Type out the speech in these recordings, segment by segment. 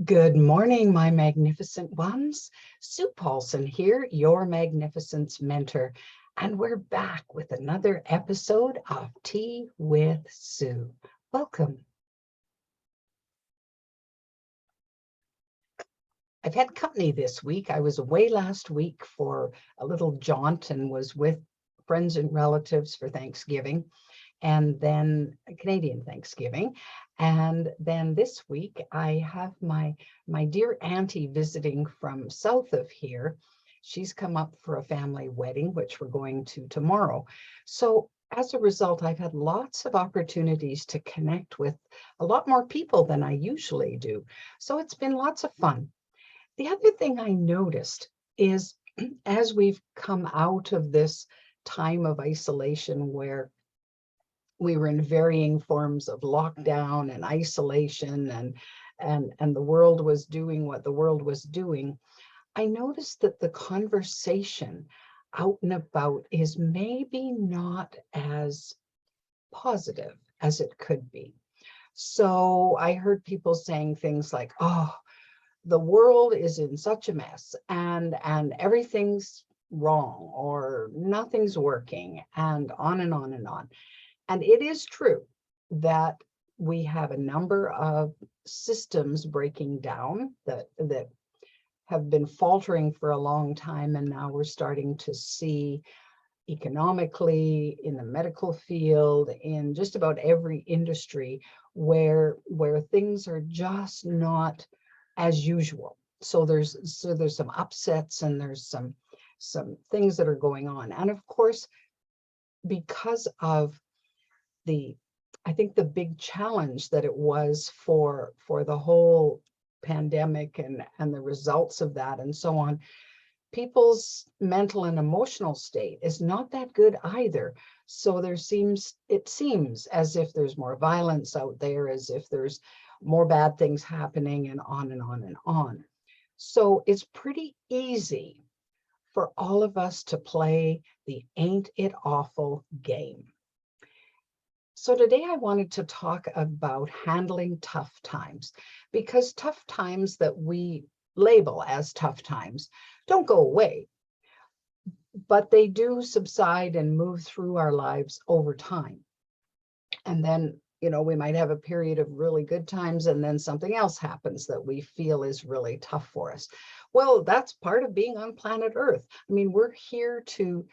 Good morning, my magnificent ones. Sue Paulson here, your magnificence mentor, and we're back with another episode of Tea with Sue. Welcome. I've had company this week. I was away last week for a little jaunt and was with friends and relatives for Thanksgiving, and then Canadian Thanksgiving. And then this week I have my dear auntie visiting from south of here. She's come up for a family wedding, which we're going to tomorrow. So as a result, I've had lots of opportunities to connect with a lot more people than I usually do. So it's been lots of fun. The other thing I noticed is as we've come out of this time of isolation where we were in varying forms of lockdown and isolation, and the world was doing what the world was doing, I noticed that the conversation out and about is maybe not as positive as it could be. So I heard people saying things like, oh, the world is in such a mess, and everything's wrong, or nothing's working, and on and on and on. And it is true that we have a number of systems breaking down that have been faltering for a long time, and now we're starting to see economically, in the medical field, in just about every industry, where things are just not as usual. So there's some upsets, and there's some things that are going on. And of course, because of I think the big challenge that it was for the whole pandemic and the results of that and so on, people's mental and emotional state is not that good either. So it seems as if there's more violence out there, as if there's more bad things happening, and on and on and on. So it's pretty easy for all of us to play the ain't it awful game. So today I wanted to talk about handling tough times, because tough times that we label as tough times don't go away, but they do subside and move through our lives over time. And then, we might have a period of really good times, and then something else happens that we feel is really tough for us. Well, that's part of being on planet Earth. I mean, we're here to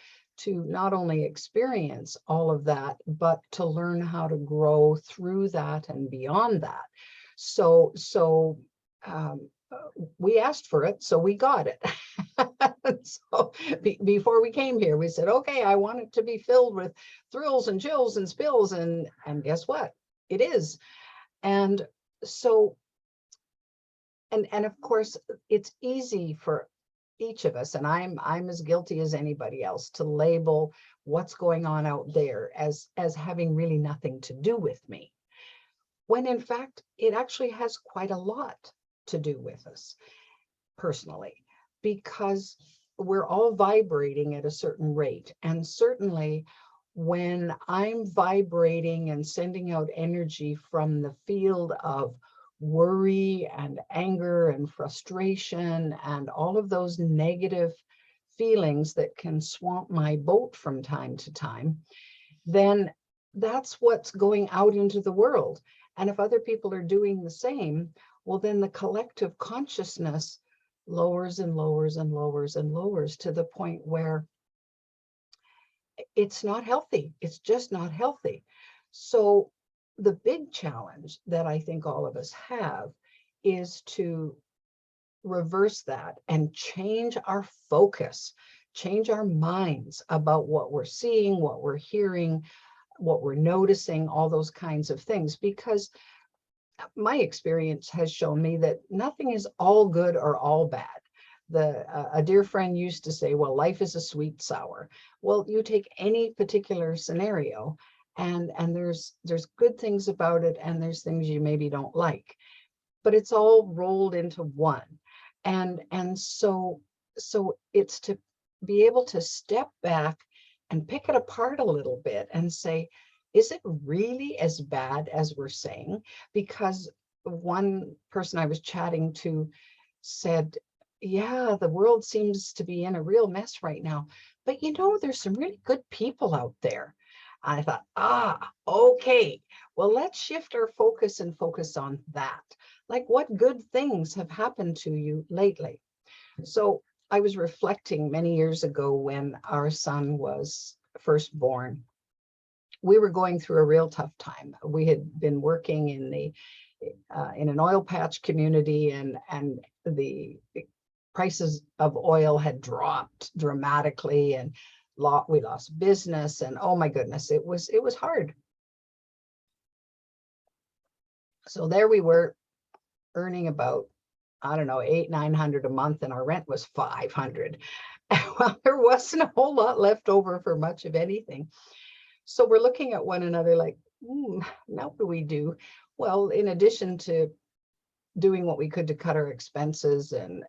not only experience all of that, but to learn how to grow through that and beyond that. So we asked for it, so we got it. So before we came here, we said, okay, I want it to be filled with thrills and chills and spills, and guess what? It is. And so, and of course, it's easy for each of us, and I'm as guilty as anybody else, to label what's going on out there as having really nothing to do with me, when in fact it actually has quite a lot to do with us personally, because we're all vibrating at a certain rate. And certainly when I'm vibrating and sending out energy from the field of worry and anger and frustration and all of those negative feelings that can swamp my boat from time to time, then that's what's going out into the world. And if other people are doing the same, well, then the collective consciousness lowers and lowers and lowers and lowers, to the point where it's not healthy. It's just not healthy. So the big challenge that I think all of us have is to reverse that and change our focus, change our minds about what we're seeing, what we're hearing, what we're noticing, all those kinds of things. Because my experience has shown me that nothing is all good or all bad. A dear friend used to say, well, life is a sweet sour. Well, you take any particular scenario, and there's good things about it, and there's things you maybe don't like, but it's all rolled into one. And so it's to be able to step back and pick it apart a little bit and say, is it really as bad as we're saying? Because one person I was chatting to said, yeah, the world seems to be in a real mess right now, but there's some really good people out there. I thought, okay, well, let's shift our focus and focus on that. Like, what good things have happened to you lately? So I was reflecting many years ago when our son was first born. We were going through a real tough time. We had been working in an oil patch community, and the prices of oil had dropped dramatically, and we lost business, and oh my goodness, it was hard. So there we were, earning about, I don't know, 800-900 a month, and our rent was 500. Well, there wasn't a whole lot left over for much of anything. So we're looking at one another like, now what do we do? Well, in addition to doing what we could to cut our expenses and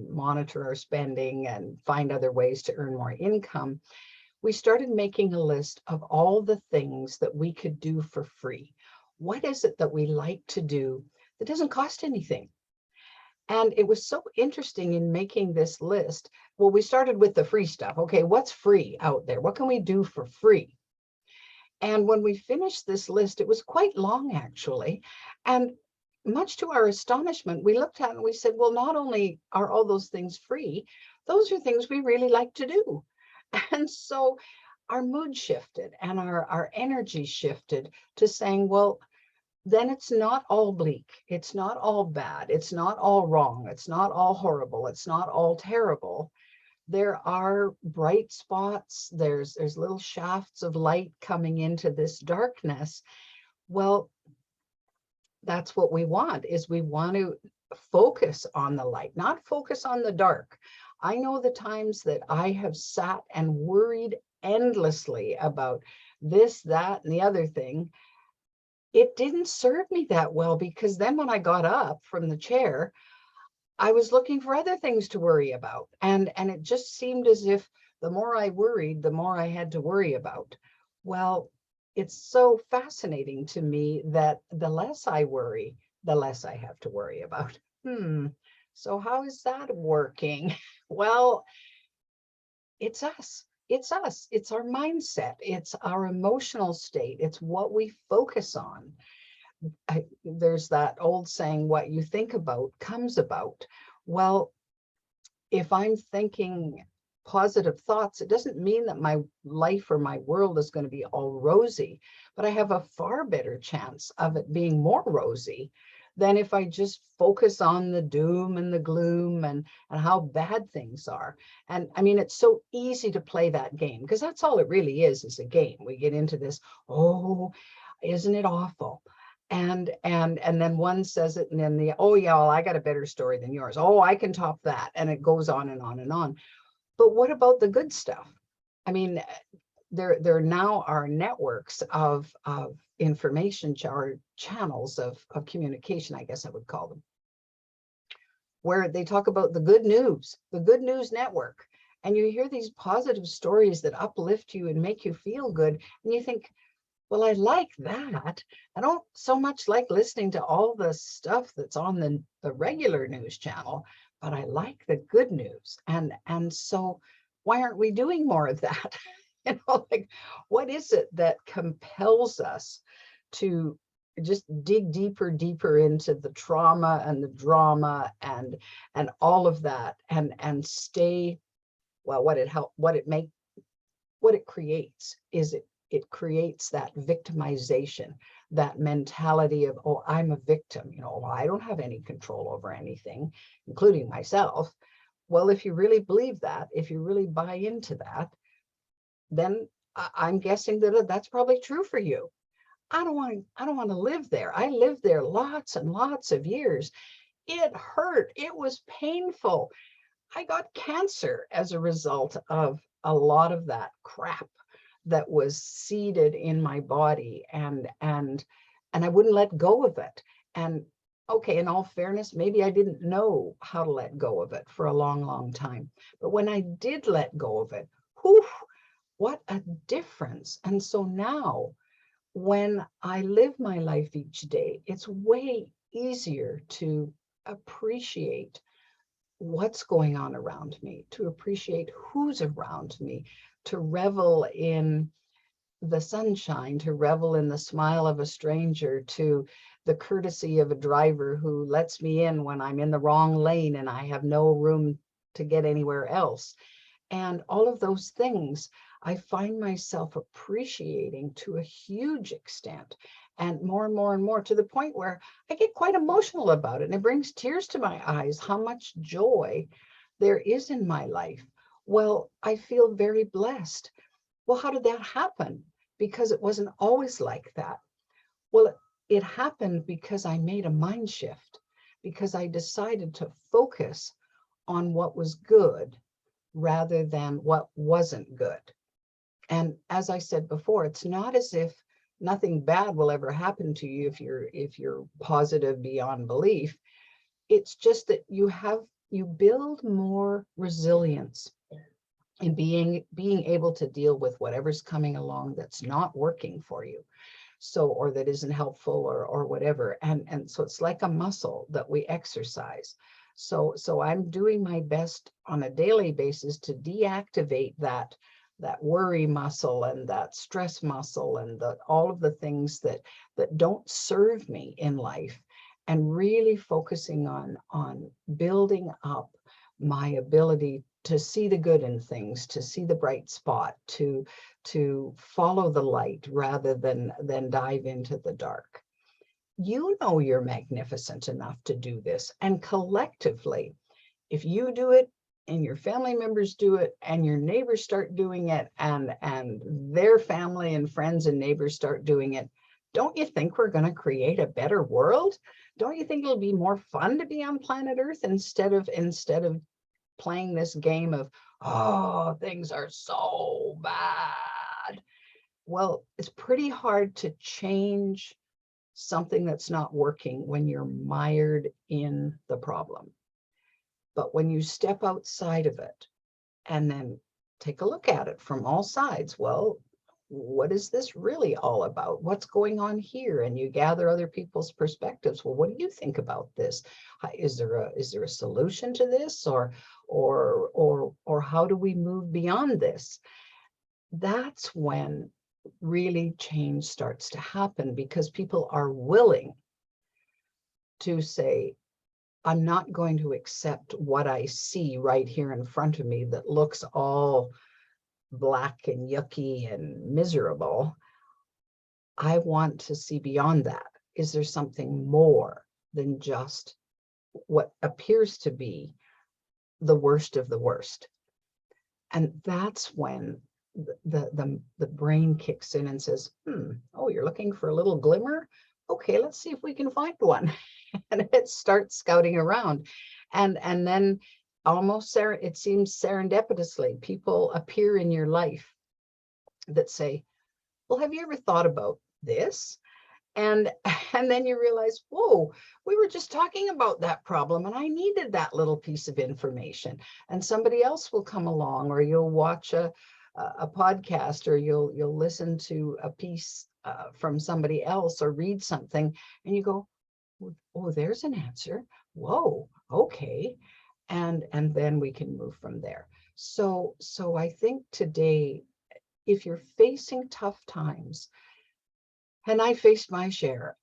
monitor our spending and find other ways to earn more income, we started making a list of all the things that we could do for free. What is it that we like to do that doesn't cost anything? And it was so interesting in making this list. Well, we started with the free stuff. Okay, what's free out there? What can we do for free? And when we finished this list, it was quite long, actually. And much to our astonishment, we looked at it and we said, well, not only are all those things free, those are things we really like to do. And so our mood shifted and our energy shifted to saying, well, then it's not all bleak. It's not all bad. It's not all wrong. It's not all horrible. It's not all terrible. There are bright spots. There's little shafts of light coming into this darkness. Well, that's what we want, is we want to focus on the light, not focus on the dark. I know the times that I have sat and worried endlessly about this, that, and the other thing. It didn't serve me that well, because then when I got up from the chair, I was looking for other things to worry about. And it just seemed as if the more I worried, the more I had to worry about. Well, it's so fascinating to me that the less I worry, the less I have to worry about. So how is that working? Well, it's us. It's us. It's our mindset. It's our emotional state. It's what we focus on. There's that old saying, what you think about comes about. Well, if I'm thinking positive thoughts, it doesn't mean that my life or my world is going to be all rosy, but I have a far better chance of it being more rosy than if I just focus on the doom and the gloom and how bad things are. And I mean, it's so easy to play that game, because that's all it really is a game. We get into this, oh, isn't it awful? And then one says it, and then oh yeah, well, I got a better story than yours. Oh, I can top that. And it goes on and on and on. But what about the good stuff? I mean, there now are networks of information or channels of communication, I guess I would call them, where they talk about the good news network. And you hear these positive stories that uplift you and make you feel good. And you think, well, I like that. I don't so much like listening to all the stuff that's on the regular news channel, but I like the good news. And so why aren't we doing more of that? Like, what is it that compels us to just dig deeper into the trauma and the drama and all of that, and stay, well, what it creates is it creates that victimization, that mentality of, oh, I'm a victim, I don't have any control over anything, including myself. Well, if you really believe that, if you really buy into that, then I'm guessing that that's probably true for you. I don't want to live there. I lived there lots and lots of years. It hurt. It was painful. I got cancer as a result of a lot of that crap that was seeded in my body, and I wouldn't let go of it. And okay, in all fairness, maybe I didn't know how to let go of it for a long time. But when I did let go of it, whew, what a difference. And so now when I live my life each day, it's way easier to appreciate what's going on around me, to appreciate who's around me, to revel in the sunshine, to revel in the smile of a stranger, to the courtesy of a driver who lets me in when I'm in the wrong lane and I have no room to get anywhere else. And all of those things, I find myself appreciating to a huge extent, and more and more and more, to the point where I get quite emotional about it. And it brings tears to my eyes how much joy there is in my life. Well, I feel very blessed. Well, how did that happen? Because it wasn't always like that. Well, it happened because I made a mind shift, because I decided to focus on what was good rather than what wasn't good. And as I said before, it's not as if nothing bad will ever happen to you if you're positive beyond belief. It's just that you build more resilience in being able to deal with whatever's coming along that's not working for you, so, or that isn't helpful, or whatever. And so it's like a muscle that we exercise. So I'm doing my best on a daily basis to deactivate that worry muscle and that stress muscle and all of the things that don't serve me in life, and really focusing on building up my ability to see the good in things, to see the bright spot, to follow the light rather than dive into the dark. You know you're magnificent enough to do this. And collectively, if you do it and your family members do it and your neighbors start doing it and their family and friends and neighbors start doing it, don't you think we're going to create a better world? Don't you think it'll be more fun to be on planet Earth instead of playing this game of, oh, things are so bad? Well, it's pretty hard to change something that's not working when you're mired in the problem. But when you step outside of it and then take a look at it from all sides, well, what is this really all about? What's going on here? And you gather other people's perspectives. Well, what do you think about this? Is there a solution to this, or how do we move beyond this? That's when really change starts to happen, because people are willing to say, I'm not going to accept what I see right here in front of me that looks all black and yucky and miserable. I want to see beyond that. Is there something more than just what appears to be the worst of the worst? And that's when the brain kicks in and says, oh, you're looking for a little glimmer? Okay, let's see if we can find one. And it starts scouting around. And then almost it seems serendipitously, people appear in your life that say, well, have you ever thought about this? And then you realize, whoa, we were just talking about that problem and I needed that little piece of information. And somebody else will come along, or you'll watch a podcast, or you'll listen to a piece from somebody else, or read something, and you go, oh, there's an answer. Whoa, okay. And then we can move from there. So I think today, if you're facing tough times, and I faced my share,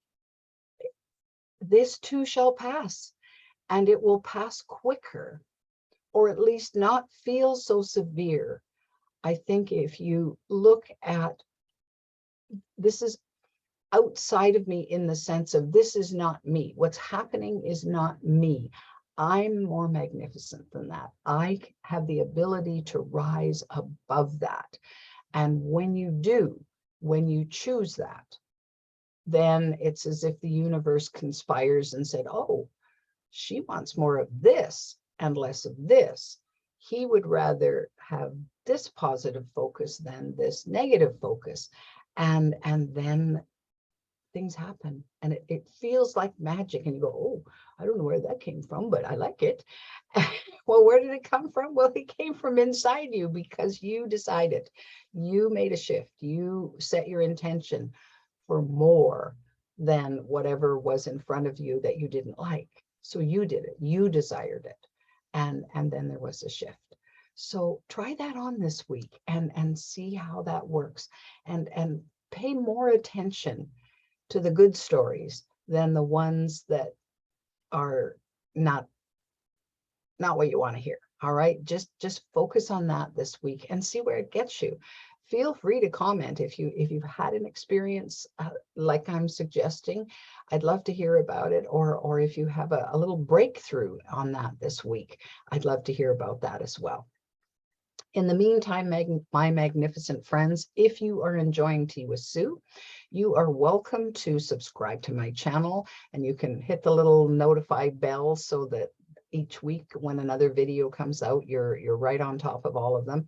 this too shall pass, and it will pass quicker, or at least not feel so severe. I think if you look at, this is outside of me, in the sense of, this is not me. What's happening is not me. I'm more magnificent than that. I have the ability to rise above that. And when you do, when you choose that, then it's as if the universe conspires and said, oh, she wants more of this and less of this. He would rather have this positive focus than this negative focus. And then things happen, and it feels like magic, and you go, oh, I don't know where that came from, but I like it. Well, where did it come from? Well, it came from inside you, because you decided, you made a shift, you set your intention for more than whatever was in front of you that you didn't like. So you did it, you desired it. And then there was a shift. So try that on this week and see how that works, and pay more attention to the good stories than the ones that are not what you want to hear. All right, just focus on that this week and see where it gets you. Feel free to comment if you've had an experience like I'm suggesting. I'd love to hear about it, or if you have a little breakthrough on that this week, I'd love to hear about that as well. In the meantime, my magnificent friends, if you are enjoying Tea with Sue, you are welcome to subscribe to my channel, and you can hit the little notified bell so that each week when another video comes out, you're right on top of all of them.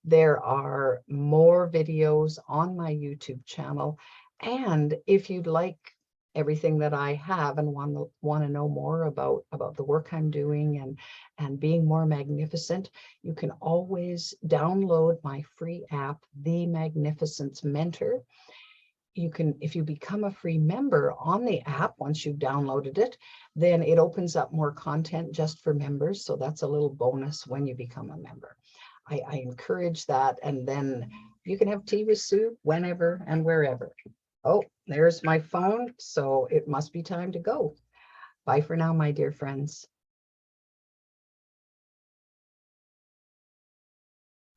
There are more videos on my YouTube channel, and if you'd like everything that I have and want to know more about the work I'm doing and being more magnificent, you can always download my free app, The Magnificence Mentor. You can, if you become a free member on the app, once you've downloaded it, then it opens up more content just for members. So that's a little bonus when you become a member. I encourage that. And then you can have tea with Sue whenever and wherever. Oh, there's my phone. So it must be time to go. Bye for now, my dear friends.